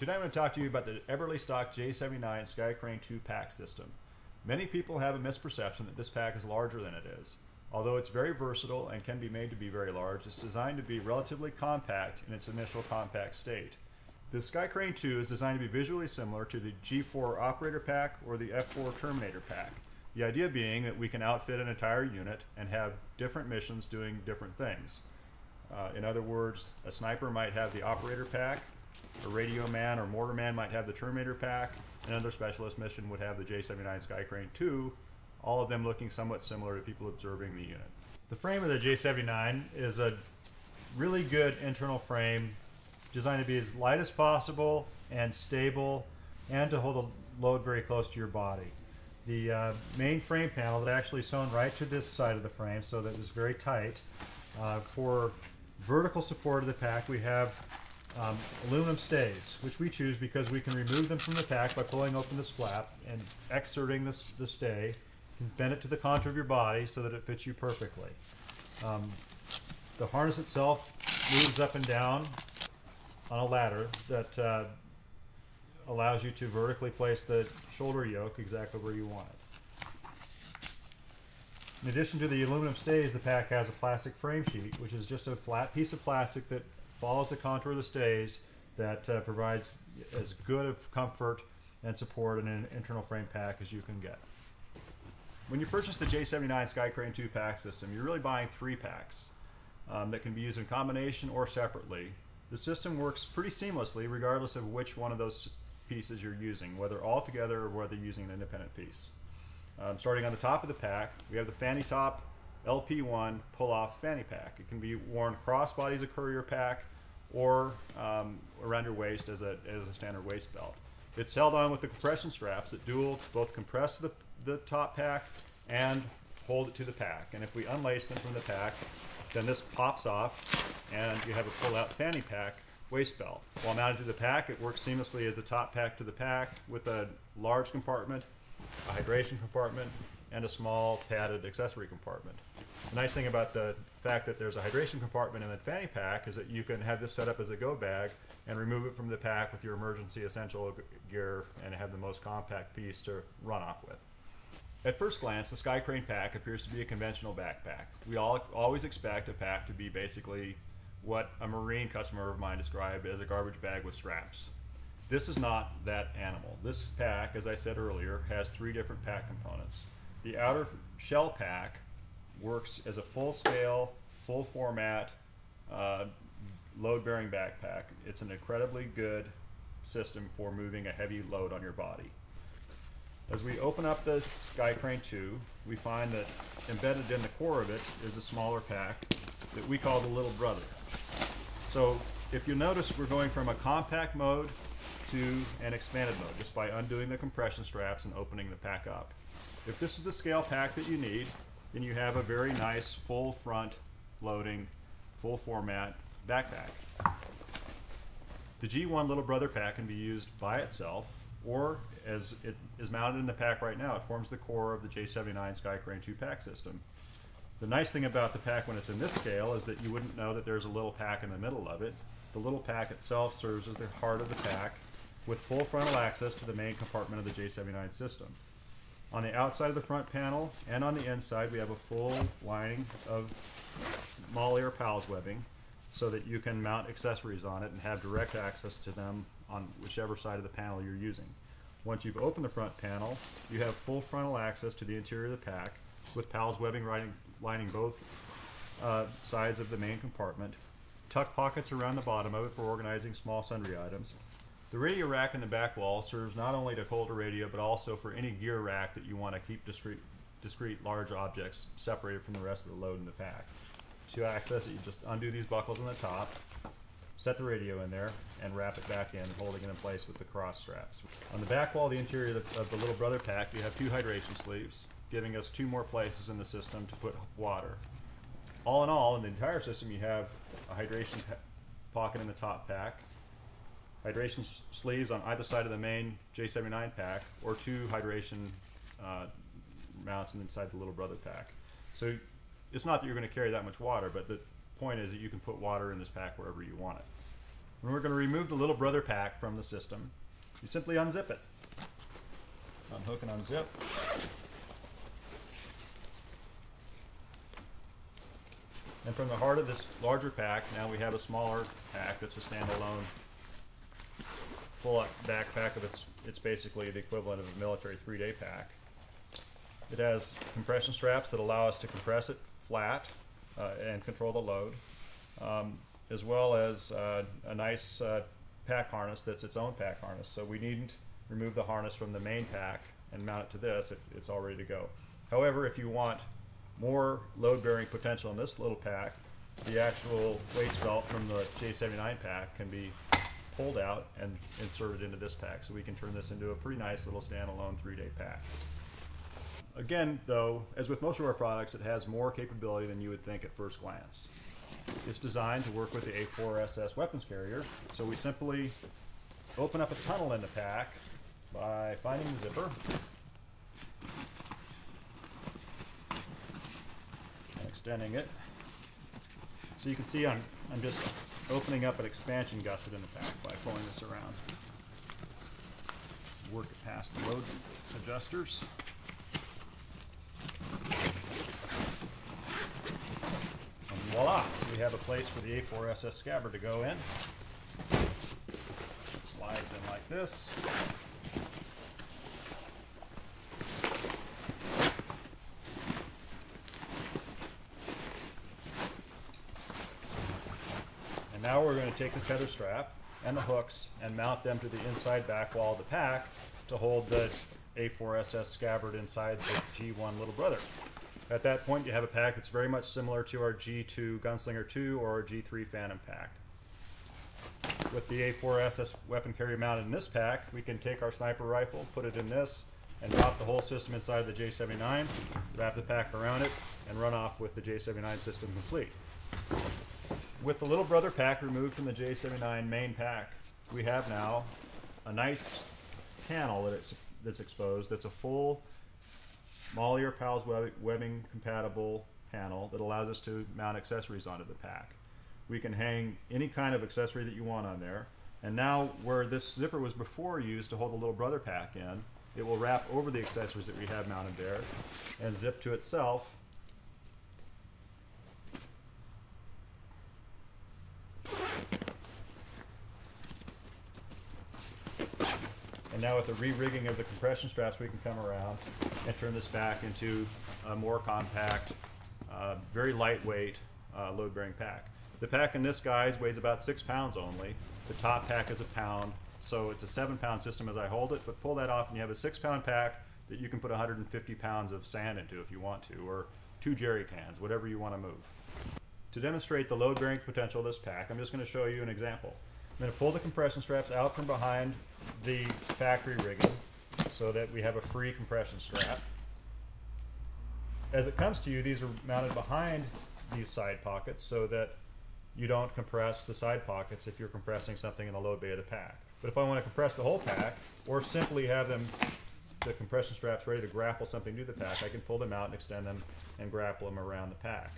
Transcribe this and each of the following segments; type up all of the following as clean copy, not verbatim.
Today I'm going to talk to you about the Eberlestock J79 Skycrane II pack system. Many people have a misperception that this pack is larger than it is. Although it's very versatile and can be made to be very large, it's designed to be relatively compact in its initial compact state. The Skycrane II is designed to be visually similar to the G4 Operator Pack or the F4 Terminator Pack. The idea being that we can outfit an entire unit and have different missions doing different things. In other words, a sniper might have the Operator Pack, a radio man or mortar man might have the Terminator Pack, and another specialist mission would have the J79 Skycrane II, all of them looking somewhat similar to people observing the unit. The frame of the J79 is a really good internal frame designed to be as light as possible and stable and to hold a load very close to your body. The main frame panel is actually sewn right to this side of the frame so that it's very tight. For vertical support of the pack we have aluminum stays, which we choose because we can remove them from the pack by pulling open this flap and exerting the stay. You can bend it to the contour of your body so that it fits you perfectly. The harness itself moves up and down on a ladder that allows you to vertically place the shoulder yoke exactly where you want it. In addition to the aluminum stays, the pack has a plastic frame sheet, which is just a flat piece of plastic that follows the contour of the stays that provides as good of comfort and support in an internal frame pack as you can get. When you purchase the J79 Skycrane II pack system, you're really buying 3 packs that can be used in combination or separately. The system works pretty seamlessly regardless of which one of those pieces you're using, whether all together or whether using an independent piece. Starting on the top of the pack, we have the FannyTop LP1 pull-off fanny pack. It can be worn crossbody as a courier pack or around your waist as a standard waist belt. It's held on with the compression straps that both compress the top pack and hold it to the pack. And if we unlace them from the pack, then this pops off and you have a pull-out fanny pack waist belt. While mounted to the pack, it works seamlessly as the top pack to the pack with a large compartment, a hydration compartment, and a small padded accessory compartment. The nice thing about the fact that there's a hydration compartment in the fanny pack is that you can have this set up as a go bag and remove it from the pack with your emergency essential gear and have the most compact piece to run off with. At first glance, the Skycrane pack appears to be a conventional backpack. We always expect a pack to be basically what a Marine customer of mine described as a garbage bag with straps. This is not that animal. This pack, as I said earlier, has 3 different pack components. The outer shell pack works as a full-scale, full-format, load-bearing backpack. It's an incredibly good system for moving a heavy load on your body. As we open up the Skycrane II, we find that embedded in the core of it is a smaller pack that we call the little brother. So if you notice, we're going from a compact mode to an expanded mode just by undoing the compression straps and opening the pack up. If this is the scale pack that you need, then you have a very nice full front loading, full format backpack. The G1 Little Brother pack can be used by itself, or as it is mounted in the pack right now, it forms the core of the J79 Skycrane II pack system. The nice thing about the pack when it's in this scale is that you wouldn't know that there's a little pack in the middle of it. The little pack itself serves as the heart of the pack with full frontal access to the main compartment of the J79 system. On the outside of the front panel and on the inside we have a full lining of Modular PALS webbing so that you can mount accessories on it and have direct access to them on whichever side of the panel you're using. Once you've opened the front panel, you have full frontal access to the interior of the pack with PALS webbing lining both sides of the main compartment, tuck pockets around the bottom of it for organizing small sundry items. The radio rack in the back wall serves not only to hold a radio but also for any gear rack that you want to keep discrete large objects separated from the rest of the load in the pack. To access it, you just undo these buckles on the top, set the radio in there, and wrap it back in, holding it in place with the cross straps. On the back wall of the interior of the Little Brother pack, you have 2 hydration sleeves, giving us 2 more places in the system to put water. All in all, in the entire system, you have a hydration pocket in the top pack, hydration sleeves on either side of the main J79 pack, or 2 hydration mounts inside the Little Brother pack. So it's not that you're going to carry that much water, but the point is that you can put water in this pack wherever you want it. When we're going to remove the little brother pack from the system, you simply unzip it. Unhook and unzip. And from the heart of this larger pack, now we have a smaller pack that's a standalone full backpack of it's basically the equivalent of a military 3-day pack. It has compression straps that allow us to compress it flat and control the load, as well as a nice pack harness that's its own pack harness. So we needn't remove the harness from the main pack and mount it to this. It's all ready to go. However, if you want more load-bearing potential in this little pack, the actual waste belt from the J79 pack can be pulled out and inserted into this pack, so we can turn this into a pretty nice little standalone 3-day pack. Again, though, as with most of our products, it has more capability than you would think at first glance. It's designed to work with the A4SS weapons carrier, so we simply open up a tunnel in the pack by finding the zipper and extending it. So you can see I'm just opening up an expansion gusset in the pack by pulling this around. Work it past the load adjusters. And voila, we have a place for the A4SS scabbard to go in. It slides in like this. Now we're going to take the tether strap and the hooks and mount them to the inside back wall of the pack to hold the A4SS scabbard inside the G1 little brother. At that point, you have a pack that's very much similar to our G2 Gunslinger 2 or our G3 Phantom pack. With the A4SS weapon carrier mounted in this pack, we can take our sniper rifle, put it in this, and drop the whole system inside the J79, wrap the pack around it, and run off with the J79 system complete. With the little brother pack removed from the J79 main pack, we have now a nice panel that's exposed. That's a full Moller Pals webbing compatible panel that allows us to mount accessories onto the pack. We can hang any kind of accessory that you want on there. And now where this zipper was before used to hold the little brother pack in, it will wrap over the accessories that we have mounted there and zip to itself. And now with the re-rigging of the compression straps, we can come around and turn this back into a more compact, very lightweight load-bearing pack. The pack in this, guys, weighs about 6 pounds only. The top pack is a pound, so it's a 7-pound system as I hold it, but pull that off and you have a 6-pound pack that you can put 150 pounds of sand into if you want to, or 2 jerry cans, whatever you want to move. To demonstrate the load-bearing potential of this pack, I'm just going to show you an example. I'm going to pull the compression straps out from behind the factory rigging so that we have a free compression strap. As it comes to you, these are mounted behind these side pockets so that you don't compress the side pockets if you're compressing something in the load bay of the pack. But if I want to compress the whole pack, or simply have the compression straps ready to grapple something to the pack, I can pull them out and extend them and grapple them around the pack.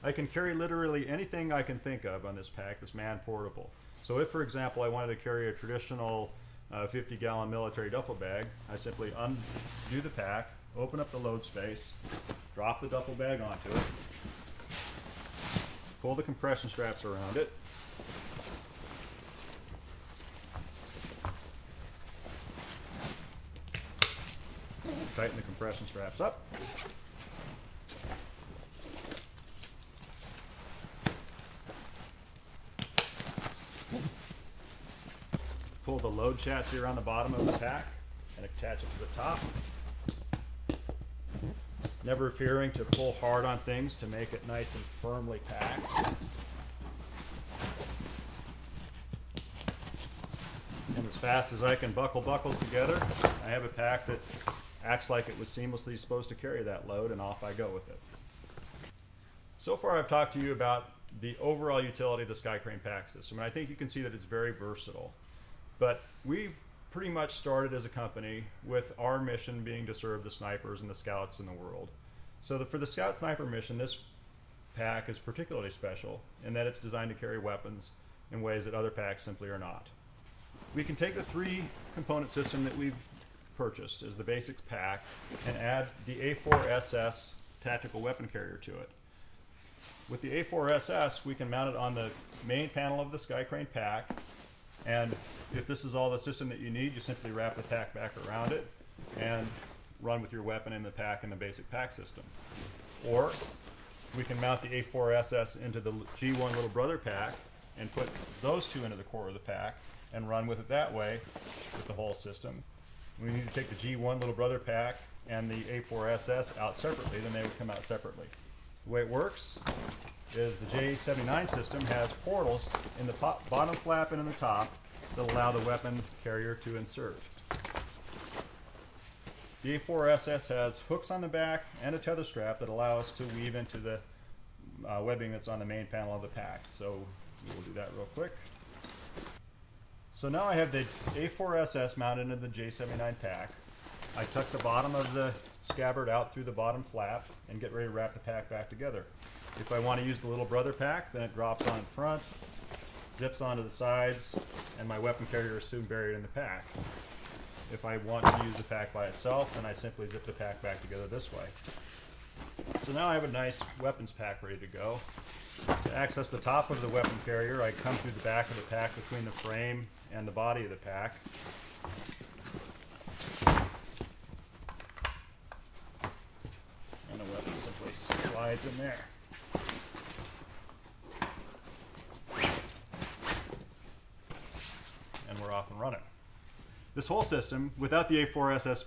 I can carry literally anything I can think of on this pack that's man-portable. So if, for example, I wanted to carry a traditional 50-gallon military duffel bag, I simply undo the pack, open up the load space, drop the duffel bag onto it, pull the compression straps around it, tighten the compression straps up, pull the load chassis around the bottom of the pack and attach it to the top. Never fearing to pull hard on things to make it nice and firmly packed. And as fast as I can buckle buckles together, I have a pack that acts like it was seamlessly supposed to carry that load, and off I go with it. So far I've talked to you about the overall utility of the Skycrane pack system, and I think you can see that it's very versatile. But we've pretty much started as a company with our mission being to serve the snipers and the scouts in the world. So for the scout sniper mission, this pack is particularly special in that it's designed to carry weapons in ways that other packs simply are not. We can take the 3-component system that we've purchased as the basic pack and add the A4SS tactical weapon carrier to it. With the A4SS, we can mount it on the main panel of the Skycrane pack, and if this is all the system that you need, you simply wrap the pack back around it and run with your weapon in the pack in the basic pack system. Or we can mount the A4SS into the G1 little brother pack and put those two into the core of the pack and run with it that way with the whole system. We need to take the G1 little brother pack and the A4SS out separately, then they would come out separately. The way it works is the J79 system has portals in the bottom flap and in the top that allow the weapon carrier to insert. The A4SS has hooks on the back and a tether strap that allow us to weave into the webbing that's on the main panel of the pack. So we will do that real quick. So now I have the A4SS mounted into the J79 pack. I tuck the bottom of the scabbard out through the bottom flap and get ready to wrap the pack back together. If I want to use the little brother pack, then it drops on in front, zips onto the sides, and my weapon carrier is soon buried in the pack. If I want to use the pack by itself, then I simply zip the pack back together this way. So now I have a nice weapons pack ready to go. To access the top of the weapon carrier, I come through the back of the pack between the frame and the body of the pack. And the weapon simply slides in there. And we're off and running. This whole system, without the A4SS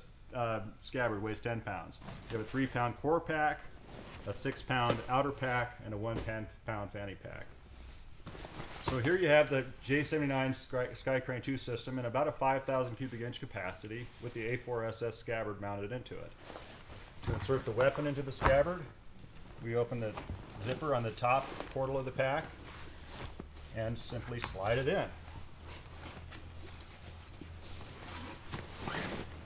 scabbard, weighs 10 pounds. You have a 3-pound core pack, a 6-pound outer pack, and a 1-pound fanny pack. So here you have the J79 Skycrane II system in about a 5,000 cubic inch capacity with the A4SS scabbard mounted into it. To insert the weapon into the scabbard, we open the zipper on the top portal of the pack and simply slide it in.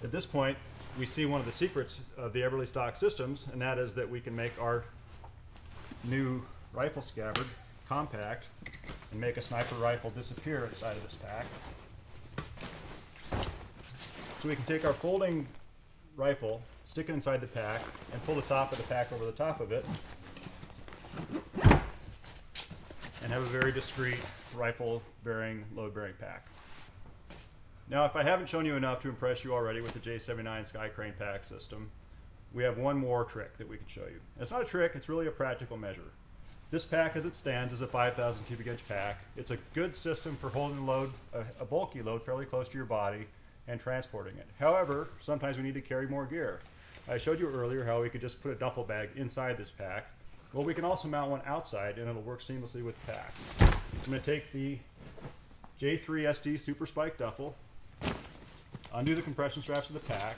At this point, we see one of the secrets of the Eberlestock systems, and that is that we can make our new rifle scabbard compact and make a sniper rifle disappear inside of this pack. So we can take our folding rifle, stick it inside the pack, and pull the top of the pack over the top of it, and have a very discreet rifle-bearing, load-bearing pack. Now, if I haven't shown you enough to impress you already with the J79 Skycrane pack system, we have one more trick that we can show you. It's not a trick, it's really a practical measure. This pack as it stands is a 5,000 cubic inch pack. It's a good system for holding a load, a bulky load fairly close to your body and transporting it. However, sometimes we need to carry more gear. I showed you earlier how we could just put a duffel bag inside this pack. Well, we can also mount one outside and it'll work seamlessly with the pack. I'm going to take the J3SD Super Spike duffel, undo the compression straps of the pack,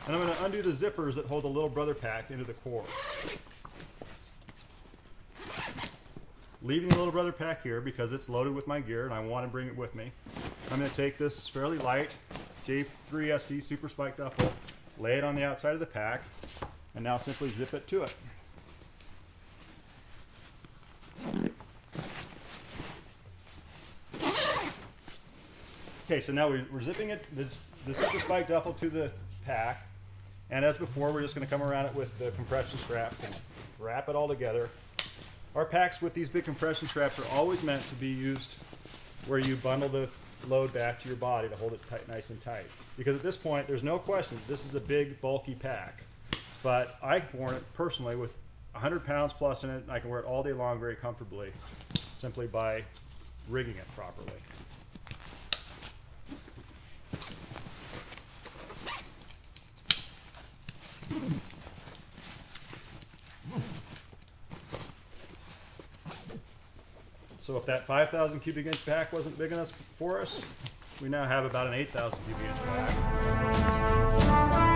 and I'm going to undo the zippers that hold the little brother pack into the core. Leaving the little brother pack here because it's loaded with my gear and I want to bring it with me. I'm going to take this fairly light J3SD Super Spike duffel, lay it on the outside of the pack, and now simply zip it to it. Okay, so now we're zipping it, the Super Spike duffel to the pack, and as before, we're just going to come around it with the compression straps and wrap it all together. Our packs with these big compression straps are always meant to be used where you bundle the load back to your body to hold it tight, nice and tight. Because at this point, there's no question this is a big, bulky pack. But I've worn it personally with 100 pounds plus in it, and I can wear it all day long very comfortably, simply by rigging it properly. So if that 5,000 cubic inch pack wasn't big enough for us, we now have about an 8,000 cubic inch pack.